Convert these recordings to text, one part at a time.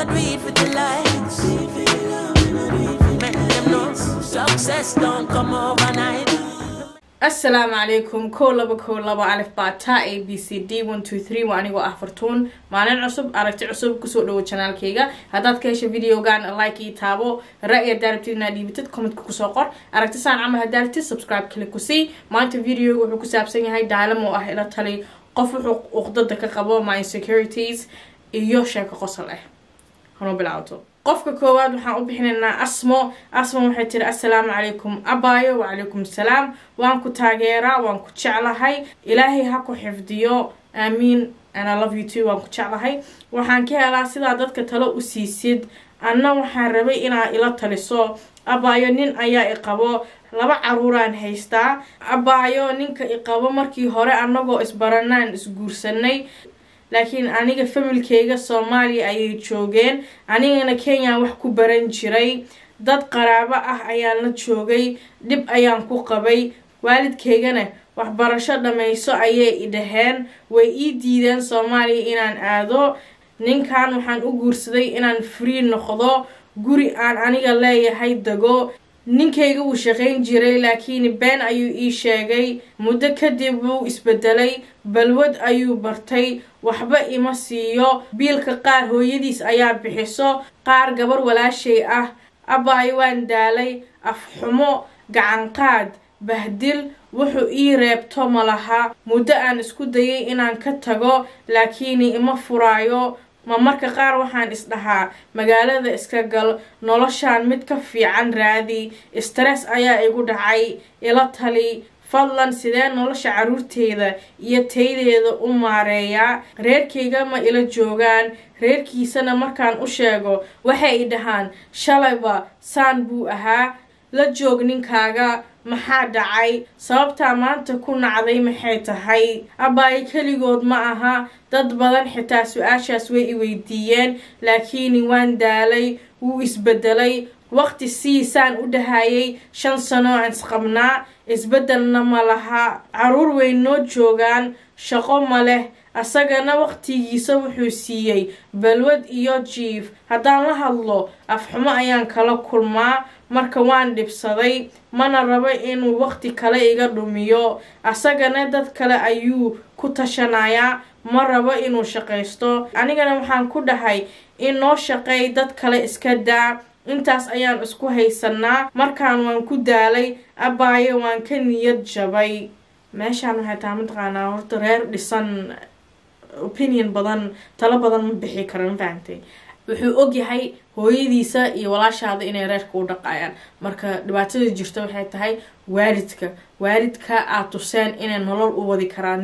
I do it for the likes. Make them know success don't come overnight. السلام عليكم كولبا ألف باتا ABCD 1 2 3 وأنا وأفرتون معنا عصب أركت عصب كسر لو channel كيجا هذا كيش فيديو كان لايك يتابو رأي دارتنا دي بتكومنت كوساقر أركت سان عمل هدارتي سبسكرايب كلكوسي ما أنت فيديو وحكوساب سني هاي دعلم وأهلا تلي قف أخدتك قبوا مع insecurities يوشك قصله هنو بالعوتو قفك كواد وحان أبحنا أسمو waxay tiri assalaamu calaykum abaayo wa calaykum salaam waan ku taageeraa waan ku jeclahay ilaahay ha ku xifdiyo aamiin and I love you too waan ku jeclahay waxaan ka helaa sidaa dadka talo u siisid anna waxaan rabay inaa ila taliso abaayo nin ayaa i qabo laba caruuraan haystaa abaayo ninka i qabo markii hore annagoo isbaranaan isguursanay laakiin aniga familkeyga Soomaaliya ayay joogeen anigana Kenya wax ku baran jiray dad qaraabo ah ayaan la joogay dib ayaan ku qabay waalidkeygana waxbarasho dhamayso ayay i dhaheen way ii diideen Soomaaliya inaan aado ninkan waxaan u guursaday inaan free noqdo guri aan aniga leeyahay dago ninkeyga uu shaqeyn jiray laakiin been ayuu ii sheegay muddo kadib uu isbedelay balwad ayuu bartay waxba ima siiyo biilka qaar hooyadiis ayaa bixiso qaar gabar walaashay ah abaay waan daalay afxumo gacan qaad bahdil wuxuu ii reebto malaha muddo aan isku dayay inaan ka tago laakiin ima furaayo ma marka qaar waxaan isdhahaa magaalada iska gal noloshaan mid ka fiican raadi stress ayaa igu dhacay ila tali fadlan sidee nolosha caruurteeda iyo taydeeda u maareeyaa reerkeyga ma ila joogaan reerkiisana markaan u sheego waxay i dhahaan shalayba saan buu ahaa la joog ninkaaga maxaa dhacay sababta maanta ku nacday maxay tahay abaay kaligood ma aha dad badan xitaa su'aashaas way i weydiiyeen laakiin waan daalay wuu isbedelay waqti siisaan u dhahayay 5 sano aan isqabnaa isbedelna ma laha caruur way noo joogaan shaqo ma leh asagana waqtigiisa wuxuu siiyay balwad iyo jiif haddaan la hadlo afxumo ayaan kala kulmaa marka waan dhibsaday mana rabo inuu waqti kale iga dhumiyo asagana dad kale ayuu ku tashanayaa ma rabo inuu shaqeysto anigana waxaan ku dhahay in noo shaqeey dad kale iska daa intaas ayaan isku haysanaa markaan waan ku daalay abaayo waan ka niyad jabay meeshaan waxay tahay mataqaanaa horta reer dhisan opinion badan talo badan ma bixi karan fahamtay wuxuu og yahay hooyadiisa iyo walaashaada inay reerka u dhaqayaan marka dhibaatada jirta waxay tahay waalidka aad tuseen inay nolol u wadi karaan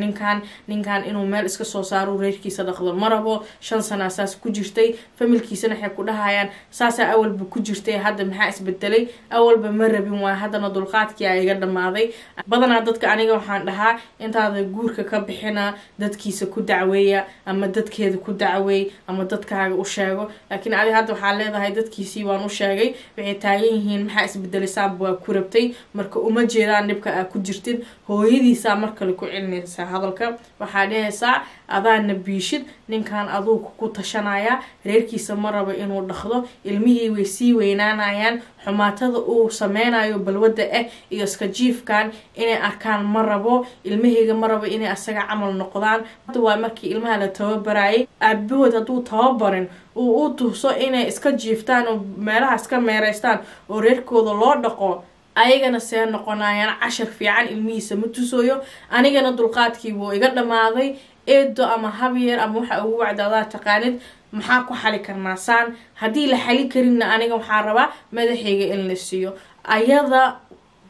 ninkan inuu meel iska soo saaro reerkiisa dhaqdo marabo 5 sano asaas ku jirtay familkiisana waxay ku dhahayaan saasa awalba ku jirtay hadda maxaa isbedelay awalba ma rabin waa hadana dulqaadkii ay iga dhamaaday badanaa dadka aniga waxaan dhahaa intaada guurka ka bixina dadkiisa ku dacweeya ama dadkeeda ku dacweey ama dadkaaga u sheego laakiin adiga hadda waxaa leedahay dadkiisii waan u sheegay waxay taagan yihiin maxaa isbedelay saab waa ku rabtay marka uma jeedaan dhibka ku jirtid hooyadiisa markale ku celinaysa hadalka waxa dhahaysa adaana biishid ninkan aduu ku tashanaya reerkiisa ma rabo inuu dhaqdo ilmihii way sii weynaanayaan xumaatada uu sameynayo balwada iyo iska jiifkan inay arkaan ma rabo ilmiheyga ma rabo inay asaga camal noqdaan waa markii ilmaha la tababarayay aabahood haduu tababarin uu tuhso inay iska jiiftaan oo meelaha iska meereystaan oo reerkooda loo dhaqo ayagana see noqonayaan cashar fiican ilmihiisa ma tusooyo anigana dulqaadkii wuu iga dhamaaday eedo ama habyar ama waxa ugu wacdaadaa taqaanid maxaa ku xali karnaa saan haddii la xali karinna aniga waxaan rabaa madaxayga in la siiyo ayada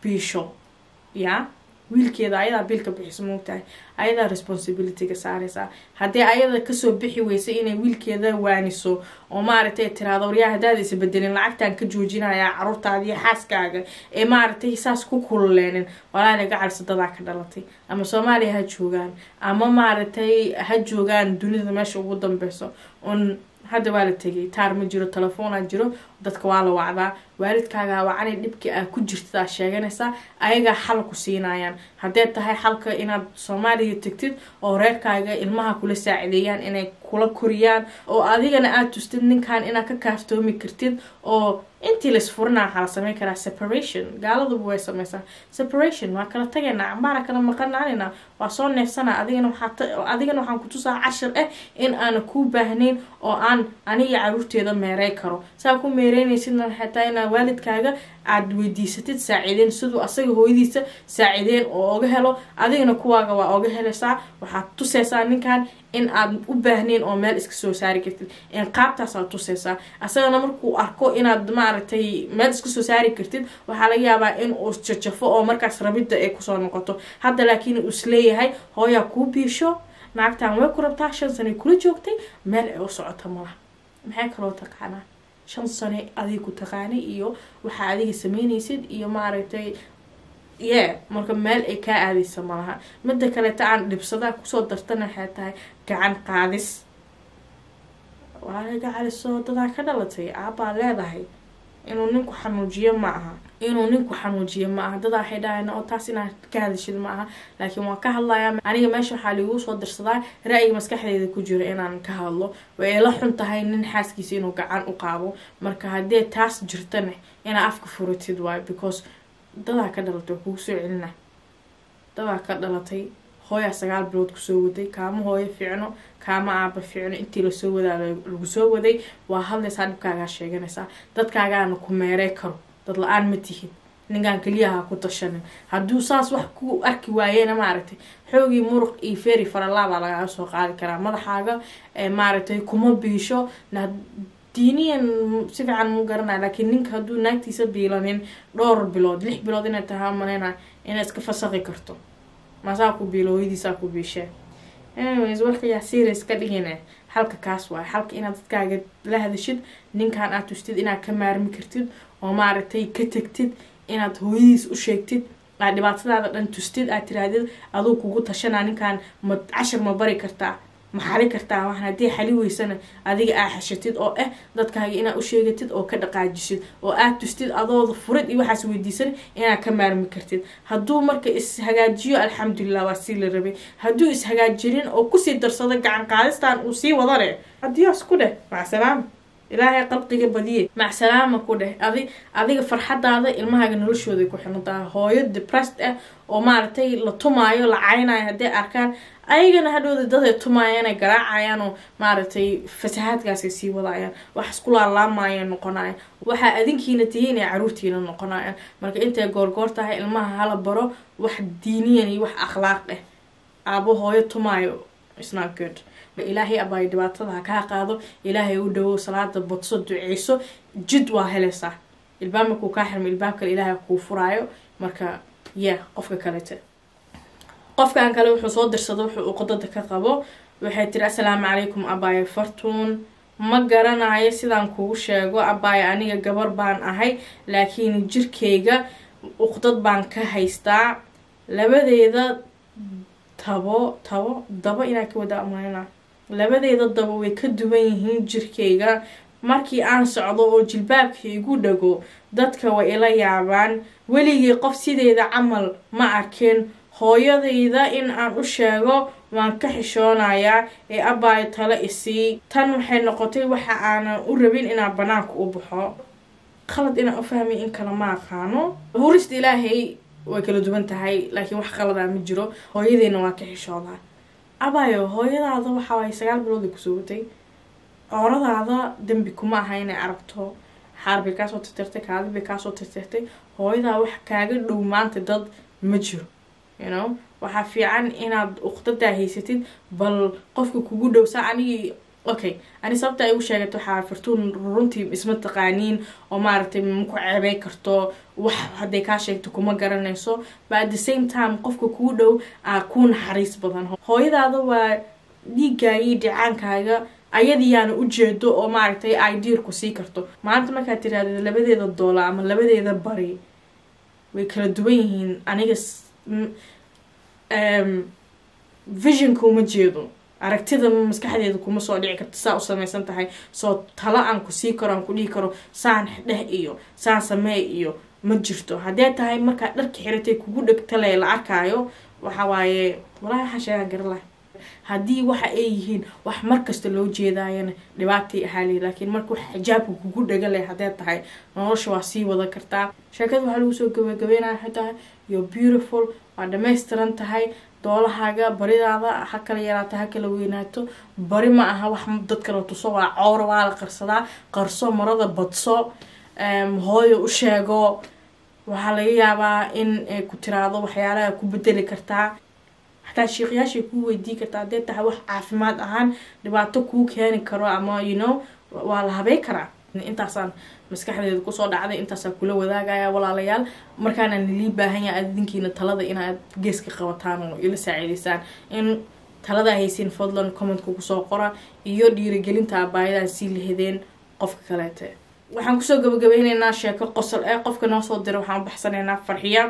biisho ya wiilkeeda ayada biilka bixiso moogtahay ayada responsibility-ga saaraysa haddii ayada kasoo bixi weysa inay wiilkeeda waaniso oo maaragtay tiraado waryaa hadaad isbedelin lacagtaan ka joojinayaa caruurtaada iyo xaaskaaga ee maaragtay saas ku kululeenin walaal gacal dadaa ka dhalatay ama Soomaaliya ha joogaan ama maaragtay ha joogaan dunida meesha ugu dambeyso on hadda waa la tagay taar ma jiro telefoon aan jiro dadka waa la wacdaa waalidkaaga wacani dhibkii aad ku jirtaa sheeganaysaa ayaga xal ku siinayaan haddii tahay xalka inaad Soomaaliya tagtid oo reerkaaga ilmaha kula saacideeyaan inay kula koriyaan oo adigana aad tustid ninkan inaad ka kaaftoomi kartid oo intii la isfurna waxa la sameyn karaa separation gaaladu way sameeysaa separation waa kala tagaynaa ambaara kala maqanaanina waa soo neefsana adigana waxaan ku tusaa cashar in aan ku baahnayn oo aan aniga caruurteeda meeray karo saa ku meereynaysidna xataa inaad waalidkaaga aad weydiisatid saacideen sidoo asaga hooyadiisa saacideen oo oga helo adigana kuwaaga waa oga helaysaa waxaad tusaysaa ninkan in aad u baahnayn oo meel iska soo saari kartid in qaabtaas aad tusaysaa asagana markuu arko inaad maaragtay meel iska soo saari kartid waxaa laga yaabaa in uu jajafo oo markaas rabida ay kusoo noqoto hadda laakiin uu isleeyahay hooyaa kuu biisho naagtaan way ku rabtaa 5 sano kula joogtay meel ay u socoto malaha maxay kaloo taqaanaa 5 sano adiga ku taqaanay iyo waxa adiga sameynaysid iyo maaragtay marka meel ay ka aadaysa malaha midda kale taan dhibsada kusoo dartana waxay tahay gacan qaadis waa gacan soo dada ka dhalatay aabaa leedahay inuu ninku xanuujiyo ma aha dada waxay dhaayna oo taas inaad ka hadashid ma aha laakiin waan ka hadlayaa aniga meesha waxa lagu soo darsadaa ra'yiga maskaxdeeda ku jira inaan ka hadlo way la xun tahay nin xaaskiisa inuu gacan u qaabo marka hadii taas jirtana ina afka furatid waay because dada ka dhalatay ku soo celina dada ka dhalatay hooya 9 bilood ku soo waday kaama hooyo fiicno kaama aaba fiicno intii la soo wadaa lagu soo waday waa hadlaysaa dhibkaaga sheeganaysaa dadkaagaana ku meeray karo dad la'aan ma tihid ninkan kaliya ku tashanin hadduu saas wax ku arki waayeen maaragtay xoogi muruq iyo feeri faralaaba laga soo qaadi karaa madaxaaga maaragtay kuma biisho diiniyan si fiican mu garanaa laakiin ninka hadduu naagtiisa biilanin 2 bilood 6 bilood inay tahay malena inay iska fasaqi karto maasaa ku biilooydiisa ku biishay anyways warka yaa serious ka dhigina halka kaas waa halka inaad dadkaaga la hadashid ninkan aad tustid inaad ka maarmi kartid oo maaragtay ka tagtid inaad hooyadiis u sheegtid aad dhibaatadaada dhan tustid aad tiraadid adoo kugu tashanaa ninkan ma cashar ma bari kartaa ma xali kartaa waxaan hadii xali weysana adiga aa xashatid oo dadkaaga inaad u sheegatid oo ka dhaqaajisid oo aad tustid adoo furid iyo waxaas weydiisan inaad ka maarmi kartid hadduu marka is hagaajiyo alxamdulillah waa si la rabay hadduu is hagaajirin oo ku sii darsado gacan qaadistaan uu sii wadane adiyaas ku dheh mac salaam ilaahay qalbiga badiye mac salaam ku dheh adiga farxadaada ilmahaaga noloshooda ku xirnaa hooyo depressed oo maartay la tumaayo la caynayo hadii arkaan ayagana hadhowda dad ay tumaayeen ay garaacayaan oo maartay fasahaadkaas ay sii wadaayaan wax isku laalaamayeen noqonayaan waxa adinkiina tihiin ee caruurtiina noqonayaan marka intay goorgoor tahay ilmaha hala baro wax diiniyan iyo wax akhlaaq aabo hooyo tumaayo it's not good ilaahay abay dhibaatada ka qaado ilaahay u dhawo salaada badso duceyso jid waa helaysaa ilbaabka ku ka xirmo ilbaabka ilaahay ku furaayo marka qofka kale wuxuu soo dirsado wuxuu qodada ka qabo waxay tiri assalaamu calaykum abay fartuun ma garanayo sidaan kugu sheego abay aniga gabar baan ahay laakiin jirkeyga uqdad baan ka haystaa labadeeda dabo inaa ka wada amanayna labadeeda dabo way ka duwan yihiin jirkeyga markii aan socdo oo jilbaabka igu dhago dadka way ila yaabaan weligii qof sideeda camal ma arkeen hooyadayda in aan u sheego waan ka xishoonayaa ee abay tala isii tan waxay noqotay waxa aan u rabin inaan banaanka u baxo qalad inaan u fahmay in kala ma aqaano hurista ilaahay way kala duwan tahay laakiin wax qalada ma jiro hooyadeena waa ka xishoodaa abayo hooyadaada waxa way 9 bilood ku soo watay oradaada dambi kuma aha inay aragto xarbi ka soo tirtirtay kaadi ka soo tirtirtay hooyada wax kaaga dhow maanta dad ma jiro waxa fiican inaad uqdada haysatid bal qofka kugu dhow saani ani sabta ay u sheegato waxa fartuun runtii isma taqaaniin oo maartay ma ku ceebay karto wax haday ka sheegto kuma garanayso but at the same time qofka kugu dhow ku naxariis badan hooyadaada waa dhiigaaga dhicaankaaga ayadiyaana u jeedo oo maartay idea ku sii karto maanta marka tiraado labadeeda doolar ama labadeeda bari way kala duwan yihiin aniga vision kuma jeedo aragtida maskaxdeeda kuma soo dhici karto saa u samaysan tahay soo talo aan ku sii karo aan ku dhihi karo saan dheh iyo saan sameey iyo ma jirto haddii tahay markaa dharka xiratay kugu dhegtale la arkaayo waxa waaye walahi waxaan sheegaa garlahay haddii waxa ay yihiin wax markasta loo jeedaayana dhibaatay ahaali laakiin marka wax xijaabka kugu dhagale haddii tahay nolosha waa sii wada kartaa sheekada waxaa lagu soo gabagabeynaya xitaa you're beautiful waa dhammaystiran tahay doolahaaga baridaada ha kala yaraato ha kala weynaato bari ma aha wax dad kala tuso waa cawra waa la qarsadaa qarso marada badso hooyo u sheego waxaa laga yaabaa in ku tiraado waxyaalaha ku bedeli kartaa حتى شيخياشي كو ويدي كرتا دي tahay wax caafimaad ahaan dhibaato ku keeni karo ama waa la habay karaa intaasaan maskaxdeeda ku soo dhacday intaas kula wadaagaya walaalayaal markaan aan li baahan yahay adinkiina talada inaad geeska qabataan oo ila saacideysaan in talada haysiin fadlan comment ku soo qora iyo dhiirigelinta baayada si leedeen qofka kaleete waxaan ku soo gabagabeynaynaa sheeko qosol ee qofka noo soo diray waxaan baxsanaynaa farxiyo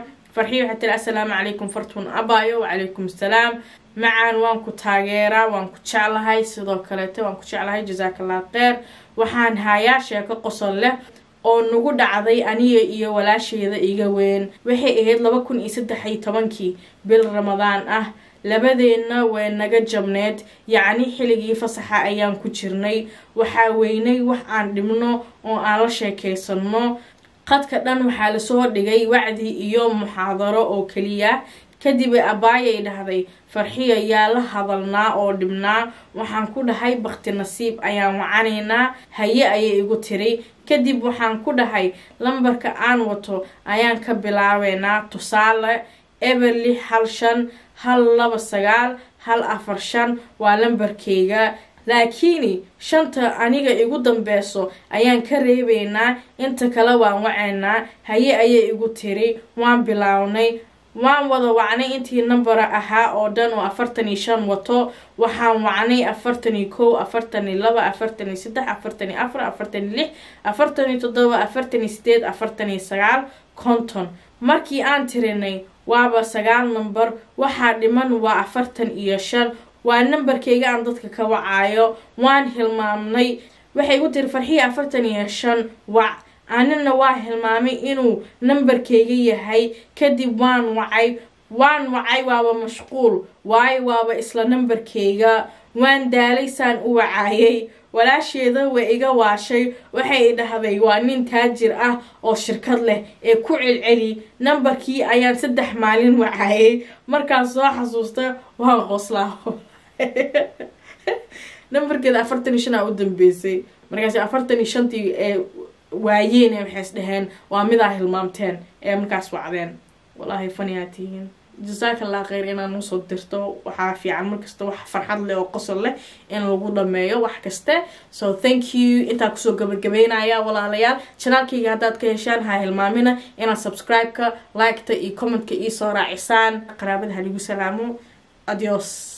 حتى السلام عليكم فرتون أبايو وعليكم السلام معان وانكو تاغيرا وانكو تشعلهاي سيدو كاليتي وانكو تشعلهاي جزاك الله خير وحان هايا شيكو قصل له oo nagu dhacday aniga iyo walaashayda iga weyn waxay ahayd 2013 bil Ramadaan ah labadeena way naga jabneed yaani xiligii fasaxa ayaan ku jirnay waxa weynay wax aan dhimno oo aan la sheekeysano qadka dhan waxaa la soo dhigay wacdi iyo muxaadaro oo kaliya kadib abaayay dhahday farxiyo yaa la hadalnaa oo dhibnaa waxaan ku dhahay baqti nasiib ayaan wacaneynaa haye ayay igu tiri kadib waxaan ku dhahay lambarka aan wato ayaan ka bilaabeynaa tusaale everly 15 129 145 waa lambarkeyga laakiin shanta aniga igu dambeeso ayaan ka reebeynaa inta kala waan waceynaa haye ayay igu tiri waan bilaawnay waan wada wacnay intii number ahaa oo dhan oo 45 wato waxaan wacnay 41 42 43 44 46 47 48 konton markii aan tirinay waaba 9 number waxa dhiman waa 45 waa numberkeyga aan dadka ka wacaayo waan hilmaamnay waxay igu tiri farxiyo 45 wac anina waa hilmaamay inuu numberkeyga yahay kadib waan wacay waaba mashquul waaba isla numberkeyga waan daalaysaan u wacaayay walaasheeda way iga waashay waxay dhahday waa nin taajir ah oo shirkad leh ee ku celceli numberkii ayaan 3 maalin wacaayay markaan soo xasuusta waan qoslaa numberkeeda 45 u dambeysay markaas 45tii ee waayeen waxay isdhaheen waa mid ah hilmaamteen ee markaas wacdeen wallahi faniyatiin جزاك الله خير إنا نوصل درتو وحافي عن مركزتو وحفرحان لي وقصر له إن الوضع مايو وحكسته so thank you إنتا كسو قبل يا والله ليال channel كي قادات كيشان هاي المامنة إنا subscribe كا like تا إي comment كا إي صورة عسان قرابة هاليقو سلامو adios